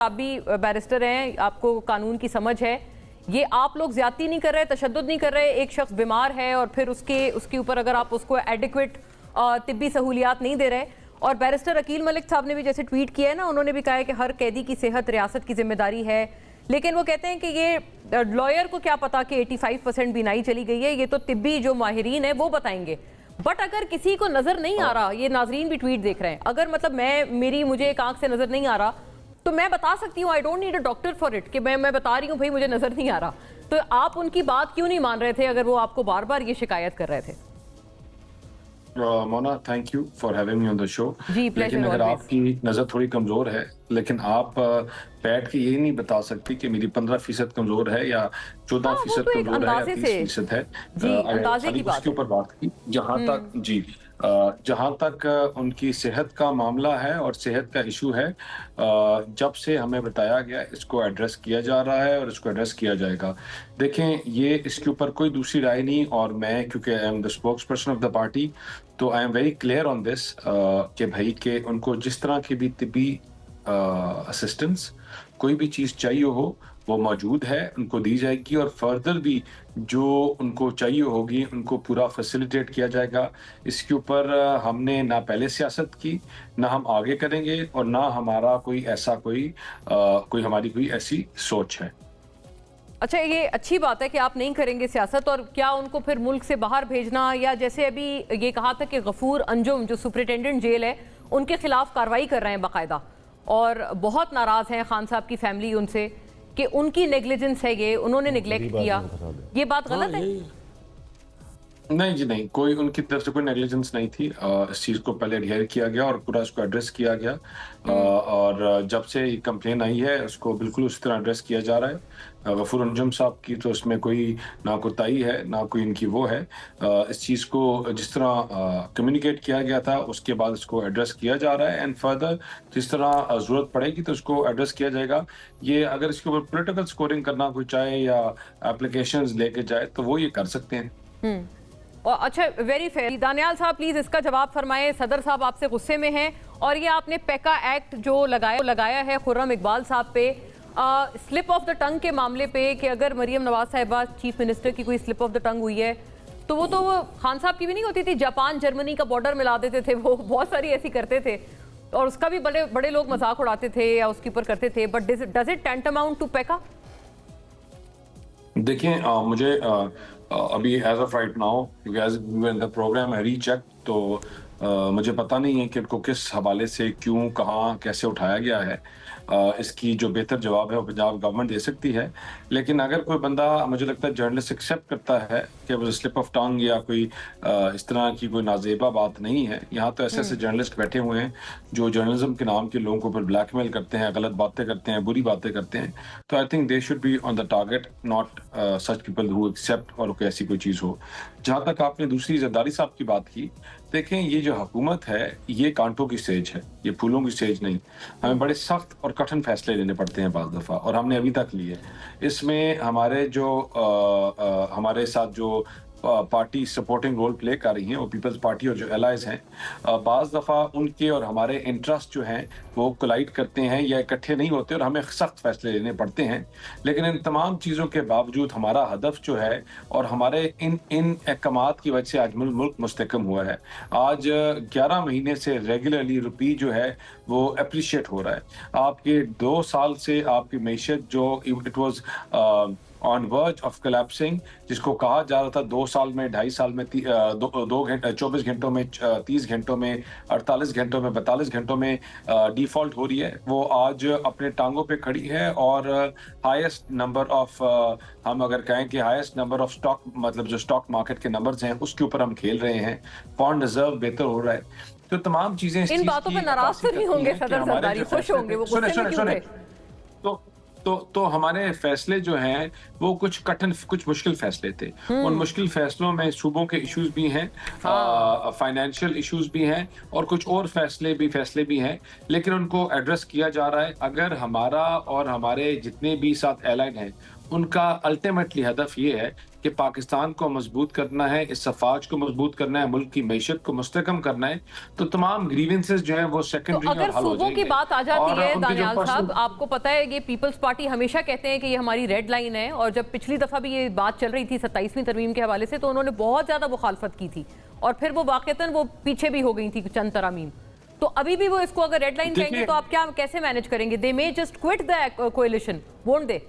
आप भी बैरिस्टर हैं, आपको कानून की समझ है। ये आप लोग ज्यादती नहीं कर रहे, तशद्दुद नहीं कर रहे। एक शख्स बीमार है और फिर उसके ऊपर अगर आप उसको एडिक्वेट तिब्बी सहूलियात नहीं दे रहे। और बैरिस्टर अकील मलिक साहब ने भी जैसे ट्वीट किया है ना, उन्होंने भी कहा है कि हर कैदी की सेहत रियासत की जिम्मेदारी है। लेकिन वो कहते हैं कि ये लॉयर को क्या पता कि 85% बीनाई चली गई है, ये तो तिब्बी जो माहिरीन है वो बताएंगे। बट अगर किसी को नजर नहीं आ रहा, ये नाजरीन भी ट्वीट देख रहे हैं, अगर मतलब मुझे एक आंख से नजर नहीं आ रहा तो मैं बता सकती हूँ, I don't need a doctor for it, कि मैं बता रही हूँ भाई मुझे नजर नहीं आ रहा। तो आप उनकी बात क्यों नहीं मान रहे थे अगर वो आपको बार बार ये शिकायत कर रहे थे? Mona, thank you for having me on the show. जी, लेकिन अगर आपकी नज़र थोड़ी कमज़ोर है, लेकिन आप बैठ के ये नहीं बता सकती कि मेरी 15% कमज़ोर है या 14% तो एक कमज़ोर है या अंदाजे 30% है। जी, अंदाजे की बात उसके है। ऊपर बात की। जहाँ तक उनकी सेहत का मामला है और सेहत का इशू है, जब से हमें बताया गया इसको एड्रेस किया जा रहा है और इसको एड्रेस किया जाएगा। देखें, ये इसके ऊपर कोई दूसरी राय नहीं, और मैं क्योंकि I am the spokesperson of the party, तो I am very clear on this कि भाई के उनको जिस तरह की भी तिब्बी असिस्टेंस, कोई भी चीज़ चाहिए हो वो मौजूद है, उनको दी जाएगी, और फर्दर भी जो उनको चाहिए होगी उनको पूरा फैसिलिटेट किया जाएगा। इसके ऊपर हमने ना पहले सियासत की, ना हम आगे करेंगे, और ना हमारा कोई हमारी कोई ऐसी सोच है। अच्छा, ये अच्छी बात है कि आप नहीं करेंगे सियासत। और क्या उनको फिर मुल्क से बाहर भेजना, या जैसे अभी ये कहा था कि गफूर अंजुम जो सुपरिटेंडेंट जेल है उनके खिलाफ कार्रवाई कर रहे हैं बाकायदा, और बहुत नाराज हैं खान साहब की फैमिली उनसे कि उनकी नेग्लिजेंस है, ये उन्होंने निगलेक्ट किया। ये बात गलत है? नहीं जी, नहीं, कोई उनकी तरफ से कोई नेग्लिजेंस नहीं थी। इस चीज़ को पहले एडहेयर किया गया और पूरा इसको एड्रेस किया गया। और जब से ये कंप्लेन आई है उसको बिल्कुल उसी तरह एड्रेस किया जा रहा है। गफूर अंजुम साहब की तो इसमें कोई ना कोताही है, ना कोई इनकी वो है। इस चीज़ को जिस तरह कम्युनिकेट किया गया था उसके बाद इसको एड्रेस किया जा रहा है, एंड फर्दर जिस तरह ज़रूरत पड़ेगी तो उसको एड्रेस किया जाएगा। ये अगर इसके ऊपर पॉलिटिकल स्कोरिंग करना कोई चाहे या एप्लीकेशंस लेके जाए तो वो ये कर सकते हैं। और अच्छा, वेरी फेयर। दानियाल साहब प्लीज इसका जवाब फरमाएं। सदर साहब आपसे गुस्से में हैं, और ये आपने पेका एक्ट जो लगाया है खुर्रम इकबाल साहब पे, स्लिप ऑफ द टंग के मामले पे, कि अगर मरियम नवाज साहिबा चीफ मिनिस्टर की कोई स्लिप ऑफ द टंग हुई है तो वो खान साहब की भी नहीं होती थी। जापान जर्मनी का बॉर्डर मिला देते थे, वो बहुत सारी ऐसी करते थे, और उसका भी बड़े बड़े लोग मजाक उड़ाते थे या उसके ऊपर करते थे। बट डज इट टेंटमाउंट टू पेका? देखिए, मुझे अभी एज ऑफ राइट नाउ, क्योंकि एज द प्रोग्राम है रीचेक, तो मुझे पता नहीं है कि इनको किस हवाले से, क्यों, कहाँ, कैसे उठाया गया है। इसकी जो बेहतर जवाब है वो पंजाब गवर्नमेंट दे सकती है। लेकिन अगर कोई बंदा, मुझे लगता है जर्नलिस्ट एक्सेप्ट करता है कि वो स्लिप ऑफ टंग या कोई इस तरह की कोई नाजेबा बात नहीं है। यहाँ तो ऐसे ऐसे जर्नलिस्ट बैठे हुए हैं जो जर्नलिज्म के नाम के लोगों को ऊपर ब्लैकमेल करते हैं, गलत बातें करते हैं, बुरी बातें करते हैं। तो I think they should be on the target, not such people who accept और ऐसी कोई चीज़ हो। जहाँ तक आपने दूसरी जरदारी साहब की बात की, देखें, ये जो हुकूमत है ये कांटों की सेज है, ये फूलों की सेज नहीं। हमें बड़े सख्त और कठिन फैसले लेने पड़ते हैं बाज़ दफ़ा, और हमने अभी तक लिए। इसमें हमारे साथ जो पार्टी सपोर्टिंग रोल प्ले कर रही हैं वो पीपल्स पार्टी और जो एलाइज हैं, बाज़ दफ़ा उनके और हमारे इंटरेस्ट जो हैं वो कोलाइड करते हैं या इकट्ठे नहीं होते, और हमें सख्त फैसले लेने पड़ते हैं। लेकिन इन तमाम चीज़ों के बावजूद हमारा हदफ जो है, और हमारे इन अहकामात की वजह से आज मुल्क मुस्तकम हुआ है। आज 11 महीने से रेगुलरली रुपी जो है वो अप्रिशिएट हो रहा है। आपके 2 साल से आपकी मईशत जो it was on verge of collapsing, जिसको कहा जा रहा था 2 साल में, 2.5 साल में, 24 घंटों में, 30 घंटों में, 48 घंटों में, 42 घंटों में डिफॉल्ट हो रही है, वो आज अपने टांगों पे खड़ी है। और हाईएस्ट नंबर ऑफ, हम अगर कहें कि हाईएस्ट नंबर ऑफ स्टॉक, मतलब जो स्टॉक मार्केट के नंबर्स हैं उसके ऊपर हम खेल रहे हैं। पॉन्ड रिजर्व बेहतर हो रहा है। तो तमाम चीजें इन बातों पे नाराज तो नहीं होंगे सदर सरदारी? खुश होंगे? वो गुस्से में क्यों थे? तो हमारे फैसले जो हैं वो कुछ कठिन, कुछ मुश्किल फैसले थे। उन मुश्किल फैसलों में सूबों के इश्यूज भी हैं, फाइनेंशियल इश्यूज भी हैं, और कुछ और फैसले भी हैं, लेकिन उनको एड्रेस किया जा रहा है। अगर हमारा और हमारे जितने भी साथ एलाइड हैं उनका अल्टीमेटली हदफ ये है कि पाकिस्तान को मजबूत करना है, इस सफाज को मजबूत करना है, मुल्क की मईशत को मुस्तकम करना है, तो तमाम ग्रीवेंसेस जो है वो तो सेकेंडरी और अगर हल हो सूबों की जाएंगे। बात आ जाती और है उनके जो दानियाल साहब, पर्सनल आपको पता है ये पीपल्स पार्टी हमेशा कहते हैं कि ये हमारी रेड लाइन है, और जब पिछली दफा भी ये बात चल रही थी 27वीं तरमीम के हवाले से तो उन्होंने बहुत ज्यादा मुखालफत की थी, और फिर वो वाकईतन वो पीछे भी हो गई थी चंद तरामीम। तो अभी भी वो इसको अगर रेड लाइन कहेंगे तो आप क्या कैसे मैनेज करेंगे? They may just quit the coalition, won't they?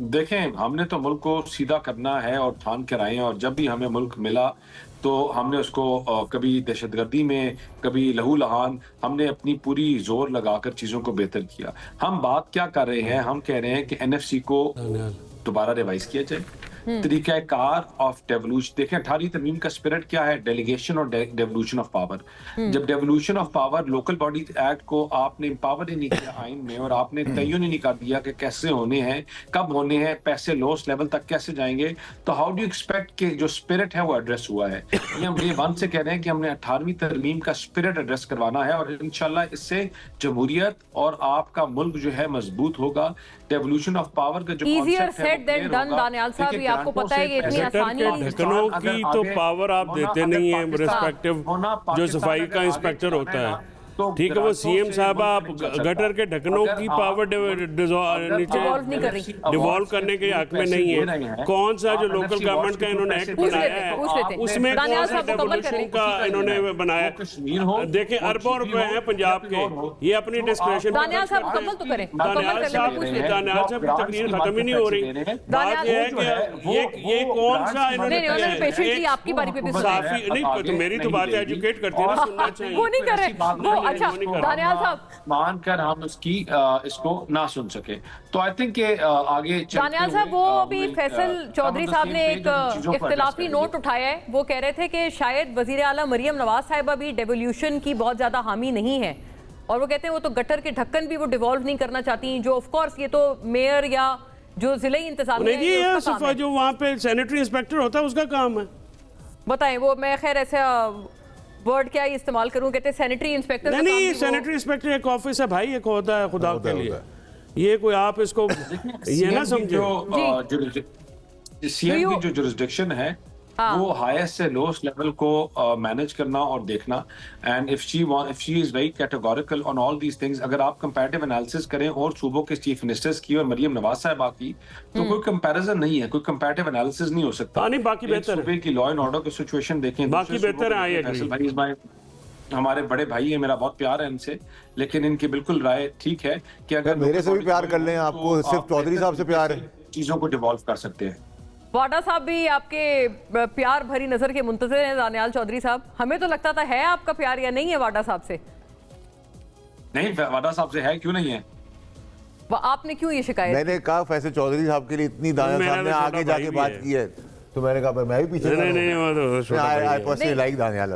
देखें, हमने तो मुल्क को सीधा करना है और ठान कर आए हैं, और जब भी हमें मुल्क मिला तो हमने उसको कभी दहशतगर्दी में, कभी लहू लहान, हमने अपनी पूरी जोर लगाकर चीज़ों को बेहतर किया। हम बात क्या कर रहे हैं? हम कह रहे हैं कि एनएफसी को दोबारा रिवाइज किया जाए, तरीकाकार ऑफ डेवोल्यूशन। देखें 18वीं तरमीम का स्पिरिट क्या है? डेलीगेशन और डेवोल्यूशन ऑफ पावर। जब devolution of power, local body act को आपने एम्पावर ही नहीं किया आइन में, और आपने तयन ही नहीं कर दिया कि कैसे होने हैं, कब होने हैं, पैसे लोस्ट लेवल तक कैसे जाएंगे, तो हाउ डू एक्सपेक्ट कि जो स्पिरिट है वो एड्रेस हुआ है? ये हम डे वन से कह रहे हैं कि हमने 18वीं तरमीम का स्पिरिट एड्रेस करवाना है, और इंशाल्लाह इससे जमहूरियत और आपका मुल्क जो है मजबूत होगा। डेवोल्यूशन ऑफ पावर का जो Easier said than done, Daniyal साहब, ये आपको पता है ये इतनी आसानी ढक्कनों की तो पावर आप देते नहीं है रिस्पेक्टिव जो सफाई का इंस्पेक्टर होता है, ठीक है, वो सीएम साहब आप गटर के ढक्कनों की पावर नीचे डिवॉल्व करने के हक में नहीं है। कौन सा जो लोकल गवर्नमेंट का इन्होंने एक्ट बनाया है उसमें कौन सा डेवोल्यूशन का इन्होंने बनाया? देखें अरबों रुपए हैं पंजाब के, ये अपनी डिस्क्रिप्शन। दानियाल साहब मुकम्मल तो करें, दानियाल साहब की तकरीर खत्म ही नहीं हो रही। बात ये है कि ये कौन सा इन्होंने पेशेंटली आपकी बारी पे भी काफी नहीं, तो मेरी तो बात एजुकेट करती है ना, सुनना चाहिए। वो नहीं कर रहे। अच्छा दानियाल साहब, मानकर हम इसको ना सुन सके तो आई थिंक आगे दानियाल साहब, वो अभी फैसल चौधरी साहब ने एक इख्तिलाफी नोट उठाया है। वो कह रहे थे कि शायद वजीर आला मरियम नवाज साहिबा भी डेवोल्यूशन की बहुत ज्यादा हामी नहीं है, और वो कहते हैं वो तो गटर के ढक्कन भी वो डिवॉल्व नहीं करना चाहती, जो ऑफ कोर्स ये तो मेयर या जो जिले इंतजामिया जो वहाँ पे सैनिटरी इंस्पेक्टर होता है उसका काम है। बताएं, वो मैं खैर ऐसा वर्ड क्या इस्तेमाल करूं, कहते हैं सैनिटरी इंस्पेक्टर। नहीं, सैनिटरी इंस्पेक्टर एक ऑफिस है भाई, एक होता है खुदा के लिए, ये कोई आप इसको ये ना समझो। सीएम की जो जुरिस्डिक्शन है वो हाईएस्ट से लोएस्ट लेवल को मैनेज करना और देखना, and if she is very categorical on all these things. अगर आप कंपैरेटिव एनालिसिस करें और सूबों के चीफ मिनिस्टर्स की और मरियम नवाज साहिबा की, तो कोई कंपैरिजन नहीं है, कोई कंपैरेटिव एनालिसिस नहीं हो सकता। नहीं, बाकी बेहतर है। सूबे की लॉ एंड ऑर्डर की सिचुएशन देखें, बाकी बेहतर है। हमारे बड़े भाई है, मेरा बहुत प्यार है इनसे, लेकिन इनकी बिल्कुल राय ठीक है कि अगर मेरे से भी प्यार कर लें, आपको सिर्फ चौधरी साहब से प्यार है, चीजों को डिवॉल्व कर सकते हैं। वाडा साहब भी आपके प्यार भरी नजर के मुंतज़िर हैं दानियाल चौधरी साहब। हमें तो लगता था है आपका प्यार, या नहीं है वाडा साहब से? नहीं, वाडा साहब से है, क्यों नहीं है? आपने क्यों ये शिकायत? मैंने कहा फैसल चौधरी साहब के लिए इतनी दानियाल साहब ने आगे जाके बात की है, तो मैंने कहा मैं भी पीछे। नहीं, आई पर्सनली लाइक दानियाल।